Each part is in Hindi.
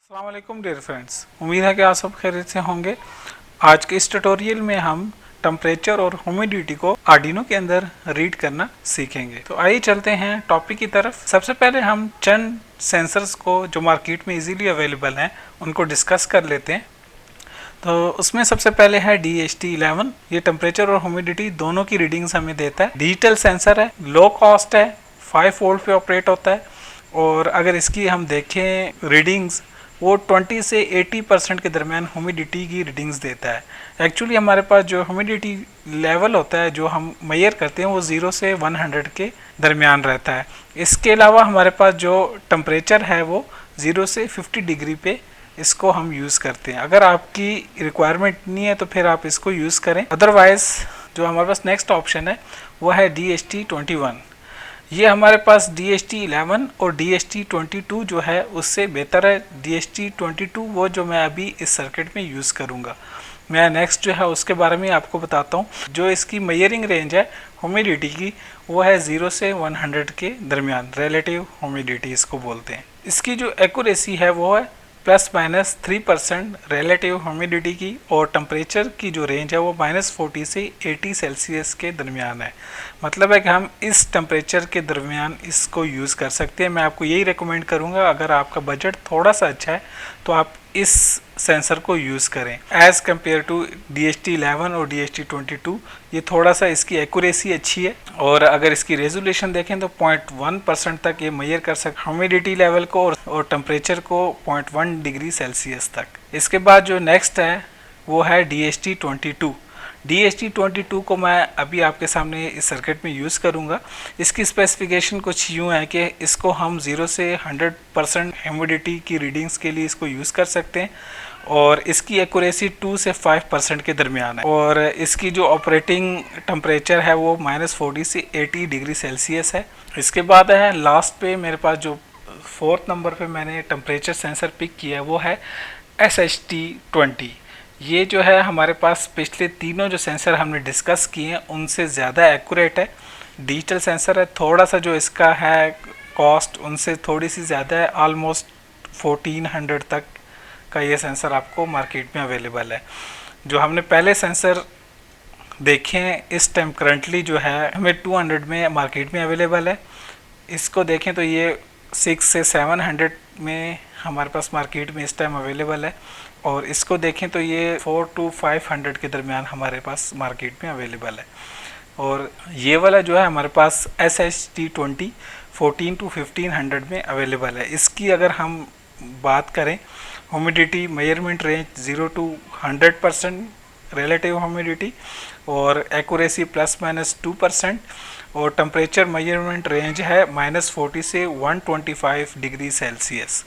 अस्सलाम वालेकुम डियर फ्रेंड्स, उम्मीद है कि आप सब खैरियत से होंगे। आज के इस ट्यूटोरियल में हम टेम्परेचर और ह्यूमिडिटी को आर्डिनो के अंदर रीड करना सीखेंगे। तो आइए चलते हैं टॉपिक की तरफ। सबसे पहले हम चंद सेंसर्स को जो मार्केट में इजीली अवेलेबल हैं उनको डिस्कस कर लेते हैं। तो उसमें सबसे पहले है DHT11। ये टेम्परेचर और ह्यूमिडिटी दोनों की रीडिंग्स हमें देता है। डिजिटल सेंसर है, लो कॉस्ट है, 5 वोल्ट पे ऑपरेट होता है और अगर इसकी हम देखें रीडिंग्स, वो 20 से 80% के दरमियान ह्यूमिडिटी की रीडिंग्स देता है। एक्चुअली हमारे पास जो ह्यूमिडिटी लेवल होता है जो हम मेजर करते हैं वो 0 से 100 के दरमियान रहता है। इसके अलावा हमारे पास जो टेम्परेचर है वो 0 से 50 डिग्री पे इसको हम यूज़ करते हैं। अगर आपकी रिक्वायरमेंट नहीं है तो फिर आप इसको यूज़ करें, अदरवाइज़ जो हमारे पास नेक्स्ट ऑप्शन है वो है DHT21। ये हमारे पास DHT11 और DHT22 जो है उससे बेहतर है। DHT22 वो जो मैं अभी इस सर्किट में यूज़ करूँगा। मैं नेक्स्ट जो है उसके बारे में आपको बताता हूँ। जो इसकी मेजरिंग रेंज है ह्यूमिडिटी की वो है 0 से 100 के दरमियान, रिलेटिव ह्यूमिडिटी इसको बोलते हैं। इसकी जो एक्यूरेसी है वो है ±3% रिलेटिव ह्यूमिडिटी की, और टेम्परेचर की जो रेंज है वो -40 से 80 सेल्सियस के दरमियान है। मतलब है कि हम इस टेम्परेचर के दरमियान इसको यूज़ कर सकते हैं। मैं आपको यही रिकमेंड करूँगा, अगर आपका बजट थोड़ा सा अच्छा है तो आप इस सेंसर को यूज़ करें एज़ कम्पेयर टू DHT11 और DHT22। ये थोड़ा सा इसकी एक्यूरेसी अच्छी है, और अगर इसकी रेजोल्यूशन देखें तो 0.1% तक ये मेजर कर सकते ह्यूमिडिटी लेवल को और टेम्परेचर को 0.1 डिग्री सेल्सियस तक। इसके बाद जो नेक्स्ट है वो है DHT22। DHT22 को मैं अभी आपके सामने इस सर्किट में यूज़ करूँगा। इसकी स्पेसिफिकेशन कुछ यूँ है कि इसको हम 0 से 100% ह्यूमिडिटी की रीडिंग्स के लिए इसको यूज़ कर सकते हैं, और इसकी एक्यूरेसी 2 से 5% के दरमियान है, और इसकी जो ऑपरेटिंग टेम्परेचर है वो -40 से 80 डिग्री सेल्सियस है। इसके बाद है लास्ट पे मेरे पास जो 4th नंबर पे मैंने टेम्परेचर सेंसर पिक किया है वो है SHT20। ये जो है हमारे पास पिछले तीनों जो सेंसर हमने डिस्कस किए हैं उनसे ज़्यादा एक्यूरेट है। डिजिटल सेंसर है, थोड़ा सा जो इसका है कॉस्ट उनसे थोड़ी सी ज़्यादा है, ऑलमोस्ट 1400 तक का ये सेंसर आपको मार्केट में अवेलेबल है। जो हमने पहले सेंसर देखे हैं इस टाइम करंटली जो है हमें 200 में मार्केट में अवेलेबल है। इसको देखें तो ये 6 से 700 में हमारे पास मार्केट में इस टाइम अवेलेबल है, और इसको देखें तो ये 4 to 500 के दरमियान हमारे पास मार्केट में अवेलेबल है। और ये वाला जो है हमारे पास SHT20 14 to 1500 में अवेलेबल है। इसकी अगर हम बात करें, humidity measurement range 0 to 100% relative humidity, और एक्यूरेसी ±2%, और टेम्परेचर मेजरमेंट रेंज है -40 से 125 डिग्री सेल्सियस,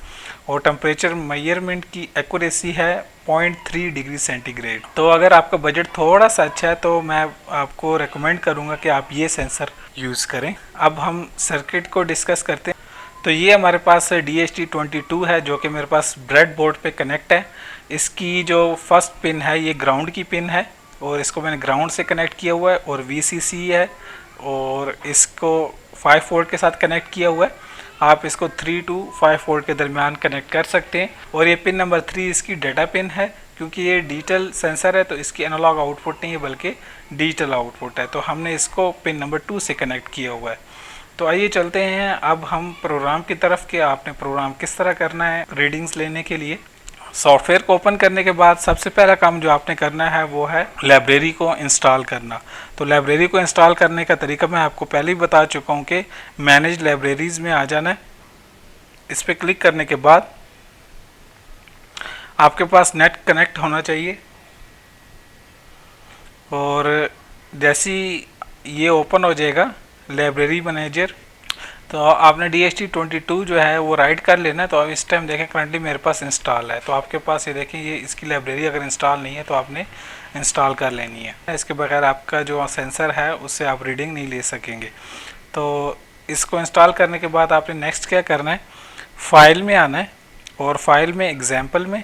और टेम्परेचर मेजरमेंट की एक्यूरेसी है 0.3 डिग्री सेंटीग्रेड। तो अगर आपका बजट थोड़ा सा अच्छा है तो मैं आपको रेकमेंड करूँगा कि आप ये सेंसर यूज़ करें। अब हम सर्किट को डिस्कस करते हैं। तो ये हमारे पास DHT22 है जो कि मेरे पास ब्रेड बोर्ड पे कनेक्ट है। इसकी जो फर्स्ट पिन है ये ग्राउंड की पिन है, और इसको मैंने ग्राउंड से कनेक्ट किया हुआ है, और VCC है, और इसको 5 वोल्ट के साथ कनेक्ट किया हुआ है। आप इसको 3 to 5 वोल्ट के दरमियान कनेक्ट कर सकते हैं। और ये पिन नंबर 3 इसकी डाटा पिन है, क्योंकि ये डिजिटल सेंसर है तो इसकी एनालॉग आउटपुट नहीं है बल्कि डिजिटल आउटपुट है, तो हमने इसको पिन नंबर 2 से कनेक्ट किया हुआ है। तो आइए चलते हैं अब हम प्रोग्राम की तरफ कि आपने प्रोग्राम किस तरह करना है रीडिंग्स लेने के लिए। सॉफ्टवेयर को ओपन करने के बाद सबसे पहला काम जो आपने करना है वो है लाइब्रेरी को इंस्टॉल करना। तो लाइब्रेरी को इंस्टॉल करने का तरीका मैं आपको पहले ही बता चुका हूँ कि मैनेज लाइब्रेरीज़ में आ जाना है। इस पर क्लिक करने के बाद आपके पास नेट कनेक्ट होना चाहिए, और जैसे ये ओपन हो जाएगा लाइब्रेरी मैनेजर, तो आपने DHT22 जो है वो राइट कर लेना है। तो अब इस टाइम देखें करंटली मेरे पास इंस्टॉल है, तो आपके पास ये देखें ये इसकी लाइब्रेरी अगर इंस्टॉल नहीं है तो आपने इंस्टॉल कर लेनी है। इसके बगैर आपका जो सेंसर है उससे आप रीडिंग नहीं ले सकेंगे। तो इसको इंस्टॉल करने के बाद आपने नेक्स्ट क्या करना है, फाइल में आना है, और फाइल में एग्जाम्पल में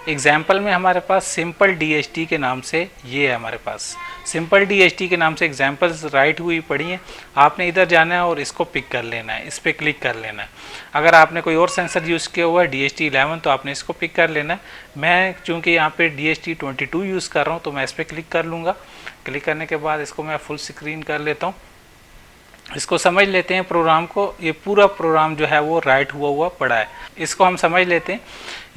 एग्जाम्पल में हमारे पास सिंपल DHT के नाम से ये है, हमारे पास सिंपल DHT के नाम से एग्जाम्पल्स राइट हुई पड़ी हैं। आपने इधर जाना है और इसको पिक कर लेना है, इस पर क्लिक कर लेना है। अगर आपने कोई और सेंसर यूज़ किया हुआ है DHT11 तो आपने इसको पिक कर लेना है। मैं चूँकि यहाँ पे DHT22 यूज़ कर रहा हूँ तो मैं इस पर क्लिक कर लूँगा। क्लिक करने के बाद इसको मैं फुल स्क्रीन कर लेता हूँ। इसको समझ लेते हैं प्रोग्राम को। ये पूरा प्रोग्राम जो है वो राइट हुआ पड़ा है, इसको हम समझ लेते हैं।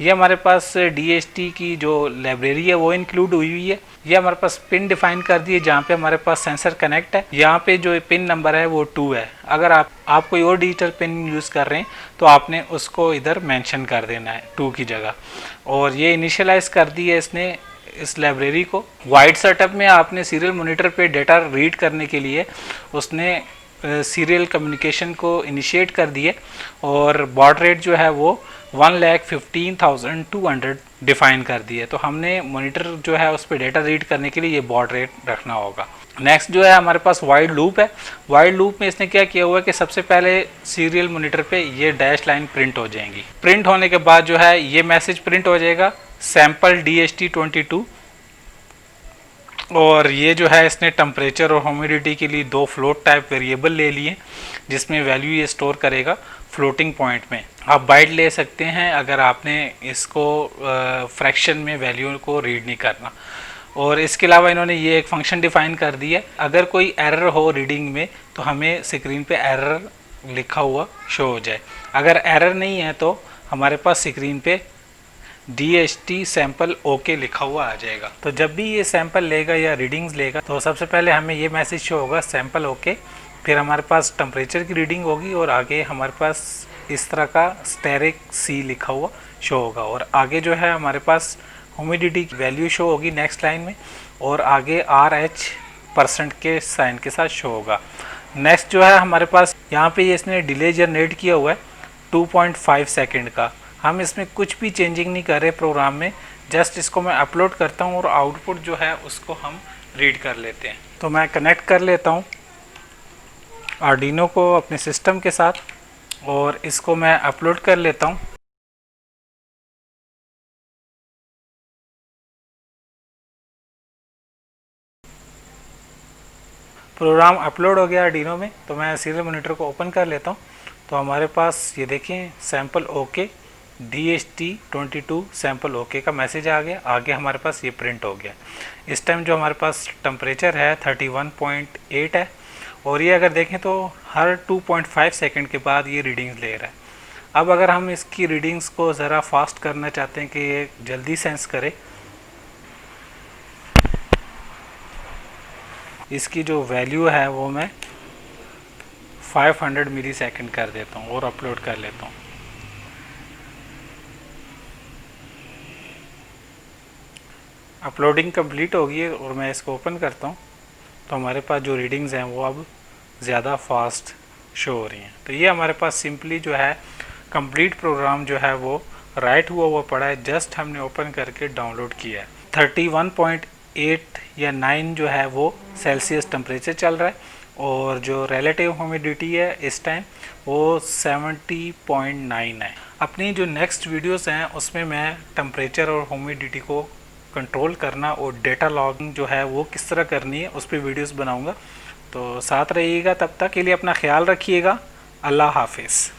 ये हमारे पास DHT की जो लाइब्रेरी है वो इंक्लूड हुई है। ये हमारे पास पिन डिफाइन कर दी है जहाँ पे हमारे पास सेंसर कनेक्ट है। यहाँ पे जो पिन नंबर है वो 2 है। अगर आप कोई और डिजिटल पिन यूज़ कर रहे हैं तो आपने उसको इधर मेंशन कर देना है 2 की जगह। और ये इनिशियलाइज कर दी है इसने इस लाइब्रेरी को। वाइड सेटअप में आपने सीरियल मॉनिटर पे डेटा रीड करने के लिए उसने सीरियल कम्युनिकेशन को इनिशिएट कर दिए और बॉड रेट जो है वो 1,15,200 डिफाइन कर दिए। तो हमने मॉनिटर जो है उस पर डेटा रीड करने के लिए ये बॉड रेट रखना होगा। नेक्स्ट जो है हमारे पास वाइड लूप है। वाइड लूप में इसने क्या किया हुआ है कि सबसे पहले सीरियल मॉनिटर पे ये डैश लाइन प्रिंट हो जाएंगी। प्रिंट होने के बाद जो है ये मैसेज प्रिंट हो जाएगा सैम्पल DHT22। और ये जो है इसने टेम्परेचर और ह्यूमिडिटी के लिए 2 फ्लोट टाइप वेरिएबल ले लिए जिसमें वैल्यू ये स्टोर करेगा फ्लोटिंग पॉइंट में। आप बाइट ले सकते हैं अगर आपने इसको फ्रैक्शन में वैल्यू को रीड नहीं करना। और इसके अलावा इन्होंने ये एक फंक्शन डिफाइन कर दिया, अगर कोई एरर हो रीडिंग में तो हमें स्क्रीन पे एरर लिखा हुआ शो हो जाए। अगर एरर नहीं है तो हमारे पास स्क्रीन पे DHT सैंपल ओके लिखा हुआ आ जाएगा। तो जब भी ये सैंपल लेगा या रीडिंग्स लेगा तो सबसे पहले हमें ये मैसेज शो होगा सैंपल ओके। फिर हमारे पास टेम्परेचर की रीडिंग होगी और आगे हमारे पास इस तरह का स्टेरिक C लिखा हुआ शो होगा। और आगे जो है हमारे पास ह्यूमिडिटी की वैल्यू शो होगी नेक्स्ट लाइन में और आगे RH% के साइन के साथ शो होगा। नेक्स्ट जो है हमारे पास यहाँ पे इसने डिले जनरेट किया हुआ है 2.5 सेकेंड का। हम इसमें कुछ भी चेंजिंग नहीं कर रहे प्रोग्राम में, जस्ट इसको मैं अपलोड करता हूँ और आउटपुट जो है उसको हम रीड कर लेते हैं। तो मैं कनेक्ट कर लेता हूँ आर्डिनो को अपने सिस्टम के साथ और इसको मैं अपलोड कर लेता हूँ। प्रोग्राम अपलोड हो गया आर्डिनो में। तो मैं सीरियल मॉनिटर को ओपन कर लेता हूँ। तो हमारे पास ये देखें sample okay DHT22 sample okay का मैसेज आ गया। आगे हमारे पास ये प्रिंट हो गया। इस टाइम जो हमारे पास टेम्परेचर है 31.8 है और ये अगर देखें तो हर 2.5 सेकंड के बाद ये रीडिंग्स ले रहा है। अब अगर हम इसकी रीडिंग्स को ज़रा फास्ट करना चाहते हैं कि ये जल्दी सेंस करे, इसकी जो वैल्यू है वो मैं 500 मिली सेकेंड कर देता हूँ और अपलोड कर लेता हूँ। अपलोडिंग कंप्लीट हो गई है और मैं इसको ओपन करता हूँ तो हमारे पास जो रीडिंग्स हैं वो अब ज़्यादा फास्ट शो हो रही हैं। तो ये हमारे पास सिंपली जो है कंप्लीट प्रोग्राम जो है वो राइट हुआ पड़ा है, जस्ट हमने ओपन करके डाउनलोड किया है। 31.8 या 9 जो है वो सेल्सियस टेम्परेचर चल रहा है और जो रिलेटिव ह्यूमिडिटी है इस टाइम वो 70.9 है। अपनी जो नेक्स्ट वीडियोस हैं उसमें मैं टेम्परेचर और ह्यूमिडिटी को कंट्रोल करना और डेटा लॉगिंग जो है वो किस तरह करनी है उस पर वीडियोस बनाऊंगा। तो साथ रहिएगा, तब तक के लिए अपना ख्याल रखिएगा। अल्लाह हाफिज़।